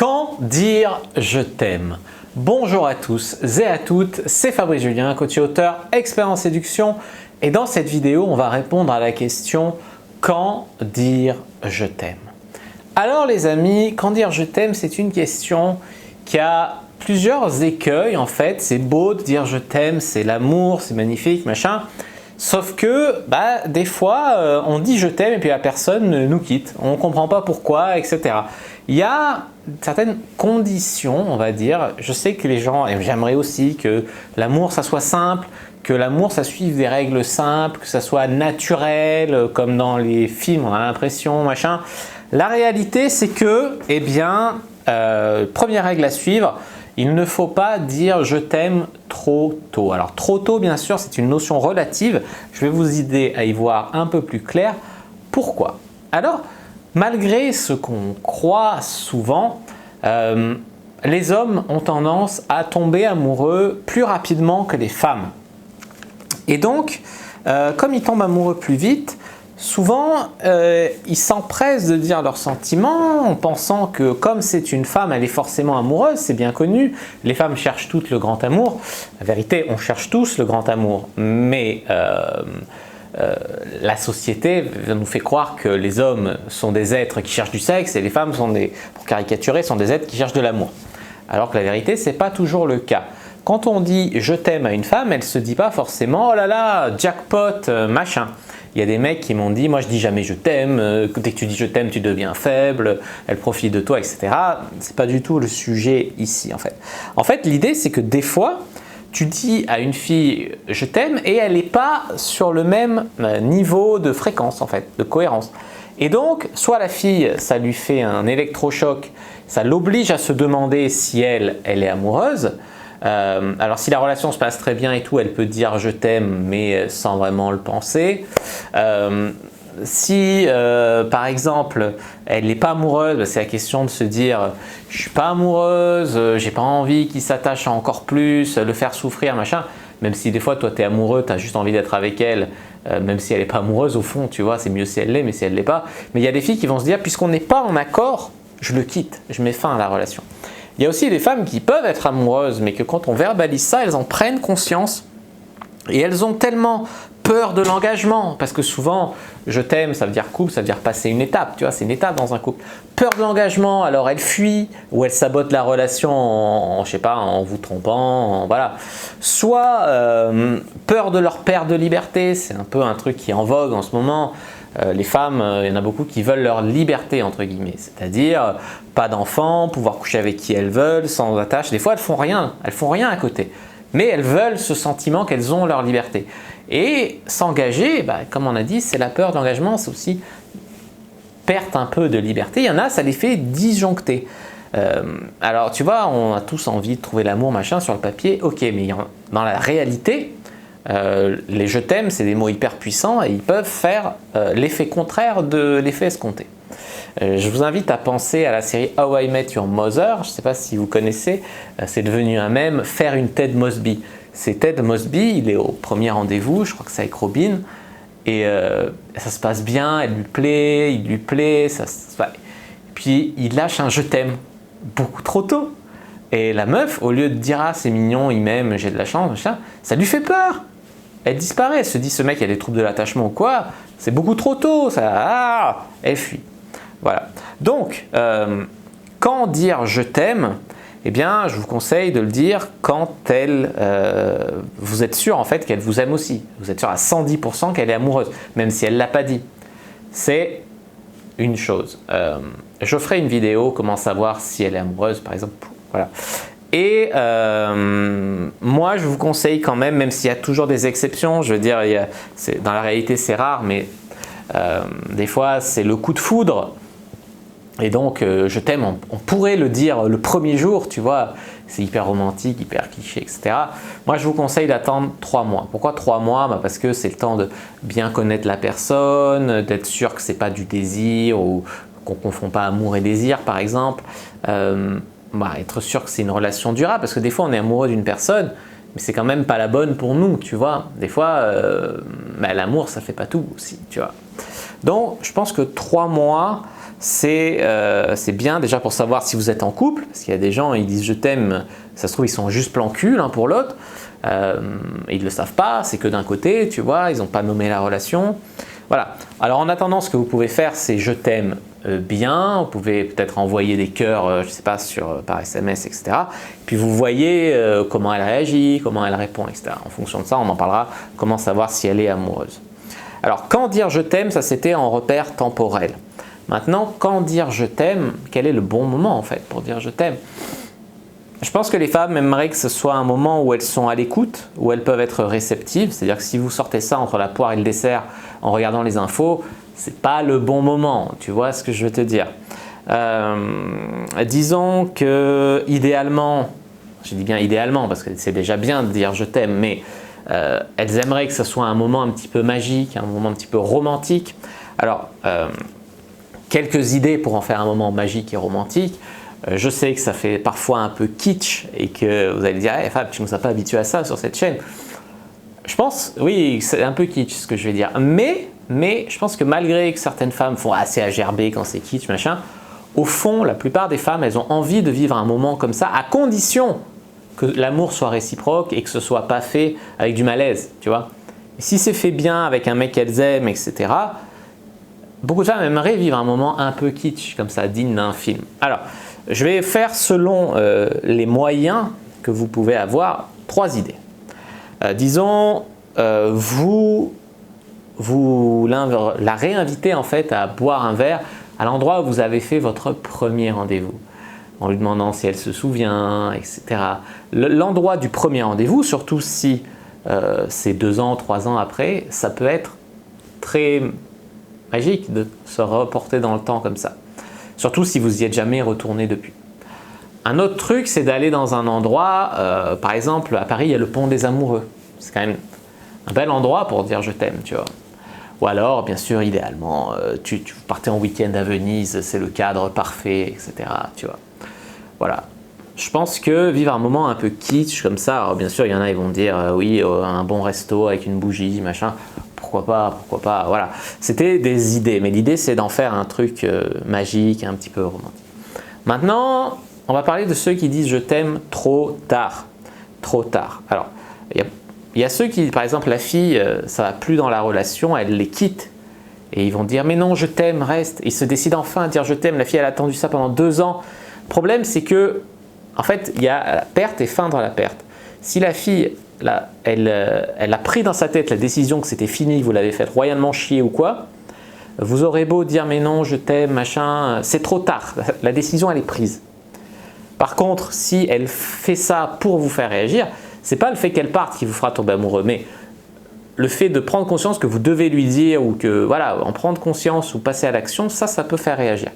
Quand dire je t'aime? Bonjour à tous et à toutes, c'est Fabrice Julien, coach et auteur, expert en séduction, et dans cette vidéo, on va répondre à la question quand dire je t'aime? Alors les amis, quand dire je t'aime, c'est une question qui a plusieurs écueils en fait. C'est beau de dire je t'aime, c'est l'amour, c'est magnifique, machin. Sauf que des fois, on dit je t'aime et puis la personne nous quitte. On ne comprend pas pourquoi, etc. Il y a certaines conditions, on va dire. Je sais que les gens, et j'aimerais aussi que l'amour ça soit simple, que l'amour ça suive des règles simples, que ça soit naturel, comme dans les films, on a l'impression, machin. La réalité, c'est que, première règle à suivre, il ne faut pas dire je t'aime trop tôt. Alors trop tôt, bien sûr, c'est une notion relative. Je vais vous aider à y voir un peu plus clair. Pourquoi? Alors, malgré ce qu'on croit souvent, les hommes ont tendance à tomber amoureux plus rapidement que les femmes. Et donc, comme ils tombent amoureux plus vite, souvent, ils s'empressent de dire leurs sentiments en pensant que comme c'est une femme, elle est forcément amoureuse, c'est bien connu. Les femmes cherchent toutes le grand amour. La vérité, on cherche tous le grand amour, mais la société nous fait croire que les hommes sont des êtres qui cherchent du sexe et les femmes sont pour caricaturer, sont des êtres qui cherchent de l'amour. Alors que la vérité, ce n'est pas toujours le cas. Quand on dit « je t'aime » à une femme, elle ne se dit pas forcément « oh là là, jackpot, machin ». Il y a des mecs qui m'ont dit « moi je dis jamais je t'aime, dès que tu dis je t'aime tu deviens faible, elle profite de toi, etc. » C'est pas du tout le sujet ici en fait. En fait, l'idée c'est que des fois, tu dis à une fille « je t'aime » et elle n'est pas sur le même niveau de fréquence en fait, de cohérence. Et donc, soit la fille, ça lui fait un électrochoc, ça l'oblige à se demander si elle est amoureuse. Alors si la relation se passe très bien et tout, elle peut dire je t'aime mais sans vraiment le penser. Si par exemple elle n'est pas amoureuse, c'est la question de se dire je suis pas amoureuse, j'ai pas envie qu'il s'attache encore plus, le faire souffrir machin. Même si des fois toi tu es amoureux, tu as juste envie d'être avec elle, même si elle n'est pas amoureuse au fond, tu vois, c'est mieux si elle l'est, mais si elle ne l'est pas. Mais il y a des filles qui vont se dire puisqu'on n'est pas en accord, je le quitte, je mets fin à la relation. Il y a aussi des femmes qui peuvent être amoureuses, mais que quand on verbalise ça, elles en prennent conscience et elles ont tellement peur de l'engagement, parce que souvent, je t'aime, ça veut dire couple, ça veut dire passer une étape, tu vois, c'est une étape dans un couple. Peur de l'engagement, alors elles fuient ou elles sabotent la relation je sais pas, en vous trompant, voilà. Soit peur de leur perte de liberté, c'est un peu un truc qui est en vogue en ce moment. Les femmes, il y en a beaucoup qui veulent leur liberté entre guillemets, c'est-à-dire pas d'enfants, pouvoir coucher avec qui elles veulent, sans attache. Des fois elles font rien à côté, mais elles veulent ce sentiment qu'elles ont leur liberté. Et s'engager, comme on a dit, c'est la peur d'engagement, c'est aussi perte un peu de liberté. Il y en a, ça les fait disjoncter. Alors tu vois, on a tous envie de trouver l'amour machin sur le papier, ok, mais dans la réalité, les je t'aime, c'est des mots hyper puissants et ils peuvent faire l'effet contraire de l'effet escompté. Je vous invite à penser à la série How I Met Your Mother, je ne sais pas si vous connaissez, c'est devenu un mème, faire une Ted Mosby. C'est Ted Mosby, il est au premier rendez-vous, je crois que c'est avec Robin, et ça se passe bien, elle lui plaît, il lui plaît, puis il lâche un je t'aime beaucoup trop tôt. Et la meuf, au lieu de dire ah c'est mignon, il m'aime, j'ai de la chance, machin, ça lui fait peur. Elle disparaît, elle se dit ce mec il a des troubles de l'attachement ou quoi, c'est beaucoup trop tôt, elle fuit. Voilà. Donc, quand dire je t'aime, eh bien je vous conseille de le dire quand vous êtes sûr en fait qu'elle vous aime aussi. Vous êtes sûr à 110% qu'elle est amoureuse, même si elle ne l'a pas dit. C'est une chose. Je ferai une vidéo, comment savoir si elle est amoureuse par exemple. Voilà. Et moi, je vous conseille quand même s'il y a toujours des exceptions, je veux dire, dans la réalité c'est rare, mais des fois c'est le coup de foudre. Et donc, je t'aime, on pourrait le dire le premier jour, tu vois, c'est hyper romantique, hyper cliché, etc. Moi, je vous conseille d'attendre 3 mois. Pourquoi 3 mois? Parce que c'est le temps de bien connaître la personne, d'être sûr que ce n'est pas du désir ou qu'on ne confond pas amour et désir, par exemple. Être sûr que c'est une relation durable, parce que des fois on est amoureux d'une personne, mais c'est quand même pas la bonne pour nous, tu vois. Des fois, l'amour ça fait pas tout aussi, tu vois. Donc je pense que 3 mois, c'est bien déjà pour savoir si vous êtes en couple, parce qu'il y a des gens, ils disent je t'aime, ça se trouve ils sont juste plan cul l'un pour l'autre, ils ne le savent pas, c'est que d'un côté, tu vois, ils n'ont pas nommé la relation. Voilà. Alors en attendant, ce que vous pouvez faire, c'est je t'aime bien, vous pouvez peut-être envoyer des cœurs, je ne sais pas, par SMS, etc. Puis vous voyez comment elle réagit, comment elle répond, etc. En fonction de ça, on en parlera, comment savoir si elle est amoureuse. Alors quand dire je t'aime, ça c'était en repère temporel. Maintenant, quand dire je t'aime, quel est le bon moment en fait pour dire je t'aime? Je pense que les femmes aimeraient que ce soit un moment où elles sont à l'écoute, où elles peuvent être réceptives. C'est-à-dire que si vous sortez ça entre la poire et le dessert en regardant les infos, c'est pas le bon moment. Tu vois ce que je veux te dire? Disons que idéalement, je dis bien idéalement parce que c'est déjà bien de dire je t'aime, mais elles aimeraient que ce soit un moment un petit peu magique, un moment un petit peu romantique. Alors, quelques idées pour en faire un moment magique et romantique. Je sais que ça fait parfois un peu kitsch et que vous allez dire hey, Fab, tu ne nous as pas habitués à ça sur cette chaîne. Je pense, oui, c'est un peu kitsch ce que je vais dire, mais je pense que malgré que certaines femmes font assez à gerber quand c'est kitsch, machin, au fond, la plupart des femmes, elles ont envie de vivre un moment comme ça, à condition que l'amour soit réciproque et que ce ne soit pas fait avec du malaise, tu vois. Si c'est fait bien avec un mec qu'elles aiment, etc., beaucoup de femmes aimeraient vivre un moment un peu kitsch, comme ça, digne d'un film. Alors, je vais faire selon les moyens que vous pouvez avoir 3 idées. Disons, vous la réinvitez en fait à boire un verre à l'endroit où vous avez fait votre premier rendez-vous, en lui demandant si elle se souvient, etc. L'endroit du premier rendez-vous, surtout si c'est 2 ans, 3 ans après, ça peut être très magique de se reporter dans le temps comme ça. Surtout si vous n'y êtes jamais retourné depuis. Un autre truc, c'est d'aller dans un endroit, par exemple à Paris, il y a le pont des Amoureux. C'est quand même un bel endroit pour dire je t'aime, tu vois. Ou alors, bien sûr, idéalement, tu partez en week-end à Venise, c'est le cadre parfait, etc. Tu vois. Voilà. Je pense que vivre un moment un peu kitsch comme ça, alors bien sûr, il y en a, ils vont dire oui, un bon resto avec une bougie, machin. Pourquoi pas, voilà. C'était des idées, mais l'idée c'est d'en faire un truc magique, un petit peu romantique. Maintenant, on va parler de ceux qui disent je t'aime trop tard. Trop tard. Alors, il y a ceux qui, par exemple, la fille, ça va plus dans la relation, elle les quitte. Et ils vont dire mais non, je t'aime, reste. Ils se décident enfin à dire je t'aime. La fille, elle a attendu ça pendant 2 ans. Le problème, c'est que, en fait, il y a la perte et feindre la perte. Si la fille, elle a pris dans sa tête la décision que c'était fini, vous l'avez fait royalement chier ou quoi, vous aurez beau dire mais non, je t'aime, machin, c'est trop tard, la décision elle est prise. Par contre, si elle fait ça pour vous faire réagir, c'est pas le fait qu'elle parte qui vous fera tomber amoureux, mais le fait de prendre conscience que vous devez lui dire ou que voilà, en prendre conscience ou passer à l'action, ça peut faire réagir.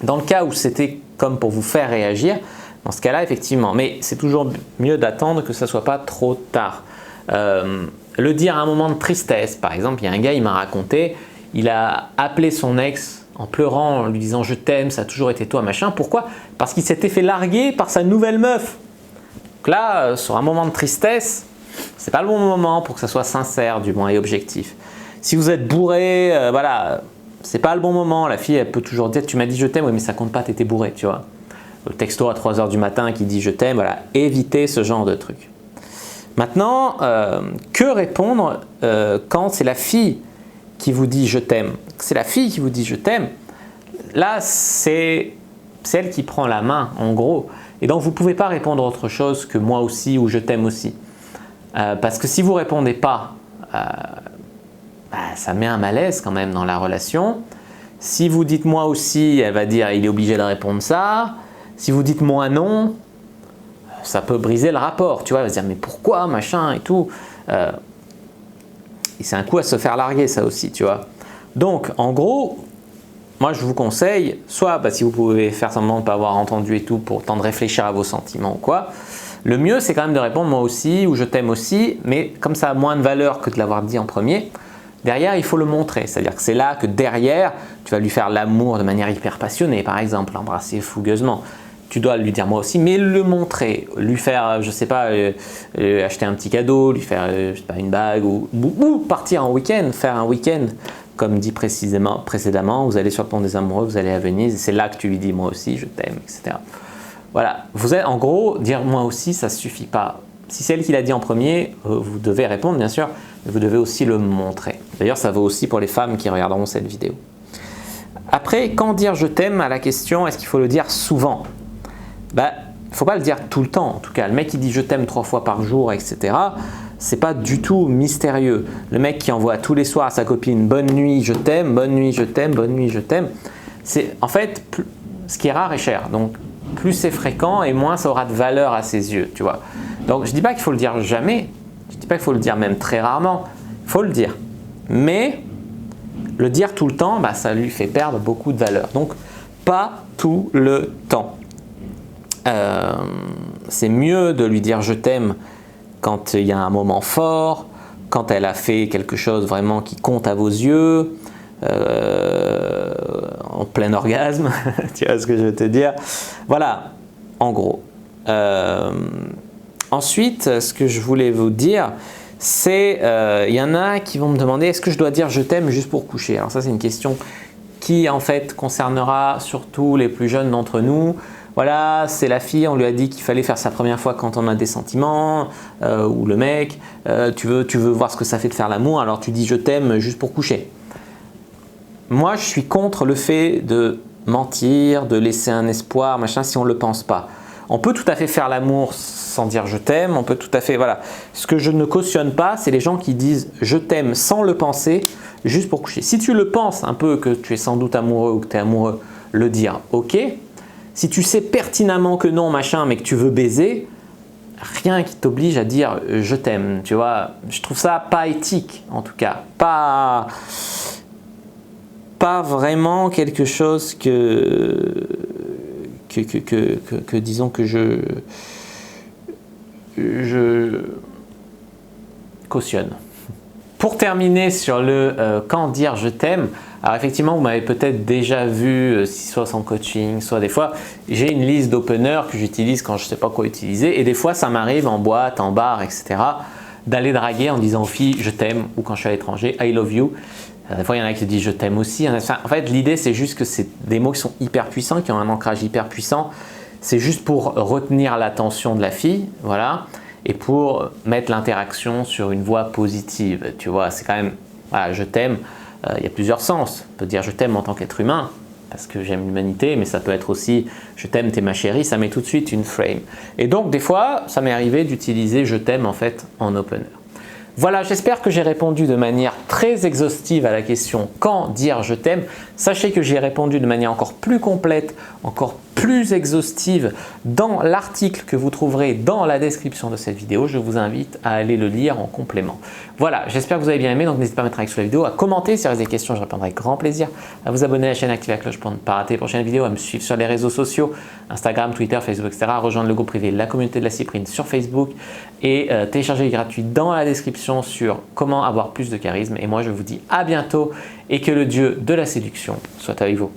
Dans le cas où c'était comme pour vous faire réagir, dans ce cas-là, effectivement, mais c'est toujours mieux d'attendre que ça ne soit pas trop tard. Le dire à un moment de tristesse, par exemple, il y a un gars, il m'a raconté, il a appelé son ex en pleurant, en lui disant « je t'aime, ça a toujours été toi, machin ». Pourquoi? Parce qu'il s'était fait larguer par sa nouvelle meuf. Donc là, sur un moment de tristesse, c'est pas le bon moment pour que ça soit sincère, du moins, et objectif. Si vous êtes bourré, voilà, c'est pas le bon moment. La fille, elle peut toujours dire « tu m'as dit je t'aime, oui, mais ça compte pas, t'étais bourré », tu vois. Le texto à 3 h du matin qui dit je t'aime, voilà, évitez ce genre de truc. Maintenant, que répondre quand c'est la fille qui vous dit je t'aime? C'est la fille qui vous dit je t'aime, là c'est celle qui prend la main en gros. Et donc vous ne pouvez pas répondre autre chose que moi aussi ou je t'aime aussi. Parce que si vous ne répondez pas, ça met un malaise quand même dans la relation. Si vous dites moi aussi, elle va dire il est obligé de répondre ça. Si vous dites moi non, ça peut briser le rapport. Tu vois, elle va se dire mais pourquoi, machin et tout. Et c'est un coup à se faire larguer ça aussi, tu vois. Donc en gros, moi je vous conseille, soit si vous pouvez faire semblant de ne pas avoir entendu et tout pour temps de réfléchir à vos sentiments ou quoi, le mieux c'est quand même de répondre moi aussi ou je t'aime aussi, mais comme ça a moins de valeur que de l'avoir dit en premier. Derrière, il faut le montrer, c'est-à-dire que c'est là que derrière, tu vas lui faire l'amour de manière hyper passionnée, par exemple, l'embrasser fougueusement. Tu dois lui dire moi aussi, mais le montrer, lui faire, je sais pas, acheter un petit cadeau, lui faire je sais pas, une bague ou partir en week-end, faire un week-end comme dit précédemment, vous allez sur le pont des amoureux, vous allez à Venise, et c'est là que tu lui dis moi aussi je t'aime, etc. Voilà, vous êtes en gros, dire moi aussi ça ne suffit pas. Si c'est elle qui l'a dit en premier, vous devez répondre bien sûr, mais vous devez aussi le montrer. D'ailleurs ça vaut aussi pour les femmes qui regarderont cette vidéo. Après, quand dire je t'aime à la question est-ce qu'il faut le dire souvent? Il ne faut pas le dire tout le temps en tout cas. Le mec qui dit je t'aime 3 fois par jour, etc. C'est pas du tout mystérieux. Le mec qui envoie tous les soirs à sa copine bonne nuit, je t'aime, bonne nuit, je t'aime, bonne nuit, je t'aime. C'est en fait ce qui est rare est cher. Donc plus c'est fréquent et moins ça aura de valeur à ses yeux, tu vois. Donc je dis pas qu'il faut le dire jamais. Je dis pas qu'il faut le dire même très rarement. Il faut le dire. Mais le dire tout le temps, ça lui fait perdre beaucoup de valeur. Donc pas tout le temps. C'est mieux de lui dire je t'aime quand il y a un moment fort, quand elle a fait quelque chose vraiment qui compte à vos yeux, en plein orgasme, tu vois ce que je veux te dire. Voilà, en gros. Ensuite, ce que je voulais vous dire, c'est il y en a qui vont me demander est-ce que je dois dire je t'aime juste pour coucher? Alors ça c'est une question qui en fait concernera surtout les plus jeunes d'entre nous. Voilà, c'est la fille, on lui a dit qu'il fallait faire sa première fois quand on a des sentiments, ou le mec, tu veux voir ce que ça fait de faire l'amour, alors tu dis je t'aime juste pour coucher. Moi, je suis contre le fait de mentir, de laisser un espoir, machin, si on ne le pense pas. On peut tout à fait faire l'amour sans dire je t'aime, on peut tout à fait, voilà. Ce que je ne cautionne pas, c'est les gens qui disent je t'aime sans le penser, juste pour coucher. Si tu le penses un peu, que tu es sans doute amoureux ou que tu es amoureux, le dire, ok. Si tu sais pertinemment que non, machin, mais que tu veux baiser, rien qui t'oblige à dire je t'aime, tu vois. Je trouve ça pas éthique, en tout cas. Pas vraiment quelque chose que disons que je cautionne. Pour terminer sur le quand dire je t'aime, alors effectivement vous m'avez peut-être déjà vu, soit sans coaching, soit des fois j'ai une liste d'openers que j'utilise quand je ne sais pas quoi utiliser et des fois ça m'arrive en boîte, en bar, etc. d'aller draguer en disant aux filles je t'aime ou quand je suis à l'étranger I love you. Des fois il y en a qui disent je t'aime aussi. Enfin, en fait l'idée c'est juste que c'est des mots qui sont hyper puissants, qui ont un ancrage hyper puissant. C'est juste pour retenir l'attention de la fille, voilà. Et pour mettre l'interaction sur une voie positive, tu vois, c'est quand même, voilà, je t'aime, il y a plusieurs sens. On peut dire je t'aime en tant qu'être humain, parce que j'aime l'humanité, mais ça peut être aussi je t'aime, t'es ma chérie, ça met tout de suite une frame. Et donc des fois, ça m'est arrivé d'utiliser je t'aime en fait en opener. Voilà, j'espère que j'ai répondu de manière très exhaustive à la question quand dire je t'aime. Sachez que j'ai répondu de manière encore plus complète, encore plus exhaustive dans l'article que vous trouverez dans la description de cette vidéo. Je vous invite à aller le lire en complément. Voilà, j'espère que vous avez bien aimé, donc n'hésitez pas à mettre un like sur la vidéo, à commenter si vous avez des questions, je répondrai avec grand plaisir, à vous abonner à la chaîne, activer la cloche pour ne pas rater les prochaines vidéos, à me suivre sur les réseaux sociaux, Instagram, Twitter, Facebook, etc. À rejoindre le groupe privé La Communauté de la Cyprine sur Facebook et télécharger les gratuits dans la description sur comment avoir plus de charisme. Et moi je vous dis à bientôt et que le dieu de la séduction soit avec vous.